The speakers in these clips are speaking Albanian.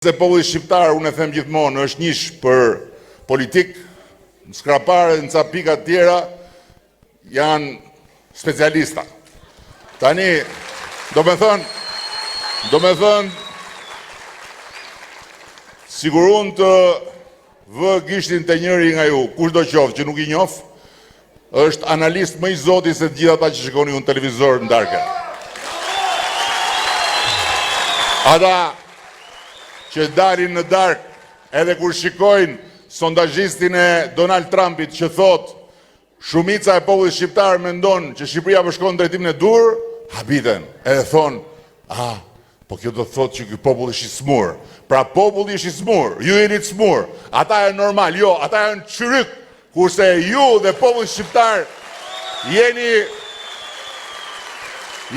Se populli shqiptar, unë e them gjithmonë, është njësh për politik, në skrapare dhe në ca pika tjera, janë specialista. Tani, do me thënë, sigur unë të vë gishtin të njëri nga ju, kush do qoftë që nuk i njof, është analist më i zoti se të gjitha ta që shikoni unë televizor në darke. Ata që dalin në dark, edhe kur shikojnë sondazhistin e Donald Trumpit që thot shumica e popullit shqiptar mendon që Shqipëria po shkon në drejtimin e dur, habiten, edhe thon, po kjo do thot që ky popull është i smur. Pra populli është i smur, ju jeni të smur. Ata janë normal, jo, ata janë çryk, kurse ju dhe populli shqiptar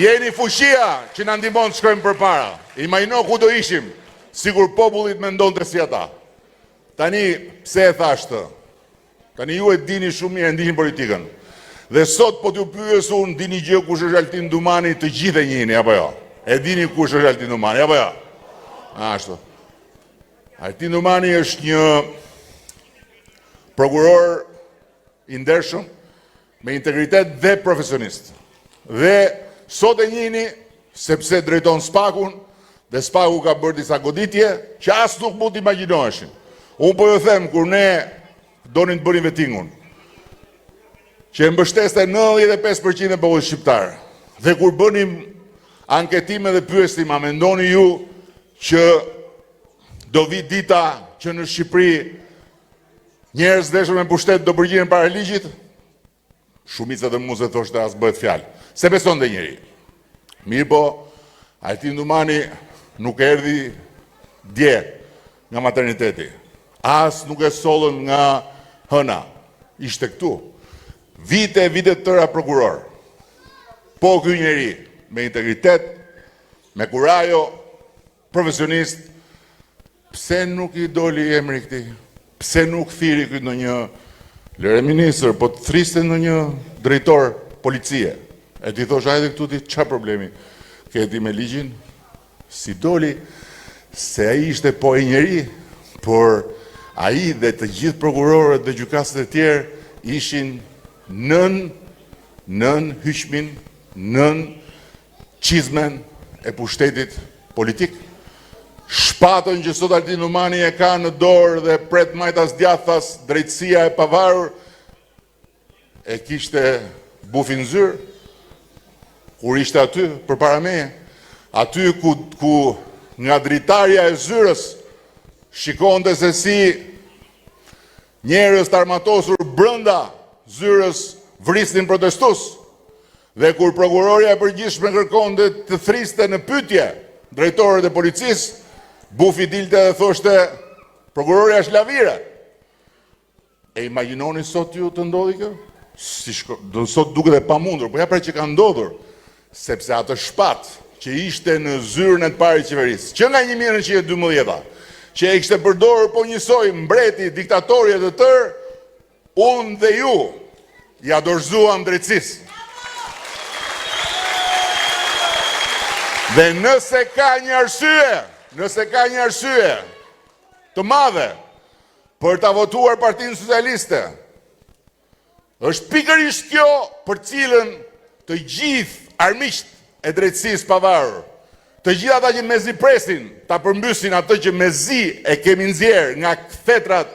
jeni fuqia që na ndihmon të shkojmë përpara. Imagjino ku do ishim. Sigur popullit me ndonë të si ata. Tani, pse e thashtë? Tani ju e dini shumë mirë, e ndihni politikën. Dhe sot po t'ju pyes unë, dini gjë kush është Altin Dumani, të gjithë e njihni, apo jo? E dini kush është Altin Dumani, apo jo? Ashtu. Altin Dumani është një prokuror i ndershëm, me integritet dhe profesionist. Dhe sot e njihni, sepse drejton Spakun, dhe Spaku ka bërë disa goditje që as nuk mund t'imagjinoheshin. Unë po ju them, kur ne donin të bërin vetingun, që e mbështeste 95% e popullit shqiptar, dhe kur bënim anketime dhe pyestim, a mendoni ju që do vi dita që në Shqipëri njerëz deshur me pushtet do përgjigjen para ligjit? Shumica dhe muzë thoshte as bëhet fjalë. Se beson dhe njeri. Mirë po, Altin Dumani nuk erdhi dje nga materniteti. As nuk e sollën nga hëna. Ishte këtu. Vite tëra prokuror. Po ky njeri me integritet, me kurajo, profesionist, pse nuk i doli emri këtij? Pse nuk thiri ky ndonjë lere ministër, po të thriste ndonjë drejtor policie? E ti thosh hajde këtu ti çfarë problemi ke ti me ligjin? Si doli, se ai ishte po e njeri, por ai dhe të gjithë prokurorët dhe gjykatësit e tjerë ishin nën hyqmin, nën çizmen e pushtetit politik. Shpatën që sot Altin Dumani e ka në dorë dhe pret majtas djathtas, drejtësia e pavarur, e kishte bufin zyrë, kur ishte aty përpara meje. Aty ku nga dritarja e zyrës shikonte se si njerëz të armatosur brenda zyrës vrisnin protestus. Dhe kur prokuroria e përgjithshme kërkonte të thriste në pyetje drejtorët e policisë, bufi dilte dhe thoshte prokuroria është lavire. E imagjinoni sot ju të ndodhi kjo? Sot duket e pamundur, po ja pra që ka ndodhur, sepse atë shpat që ishte në zyrën e të parë të qeverisë, që nga 1912, që e kishte përdorur po njësoj mbreti, diktatori e të tërë, unë dhe ju ja dorëzuam drejtësisë. Dhe nëse ka një arsye të madhe për ta votuar Partinë Socialiste, është pikërisht kjo për cilën të gjithë armiqt e drejtësisë pavarur, të gjithë ata që mezi presin ta përmbysin atë që mezi e kemi nxjerr nga thetrat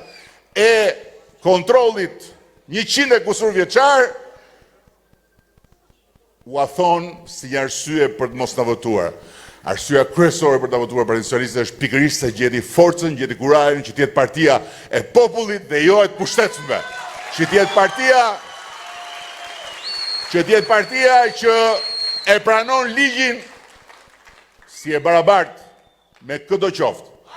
e kontrollit 100 e kusur vjeçar, u thonë si një arsye për të mos na votuar. Arsyeja kryesore për të votuar Partinë Socialiste është pikërisht se gjeti forcën, gjeti kurajin që të jetë partia e popullit dhe jo e të pushtetshmëve. Që të jetë partia që e pranon ligjin si e barabartë me këdo qoftë.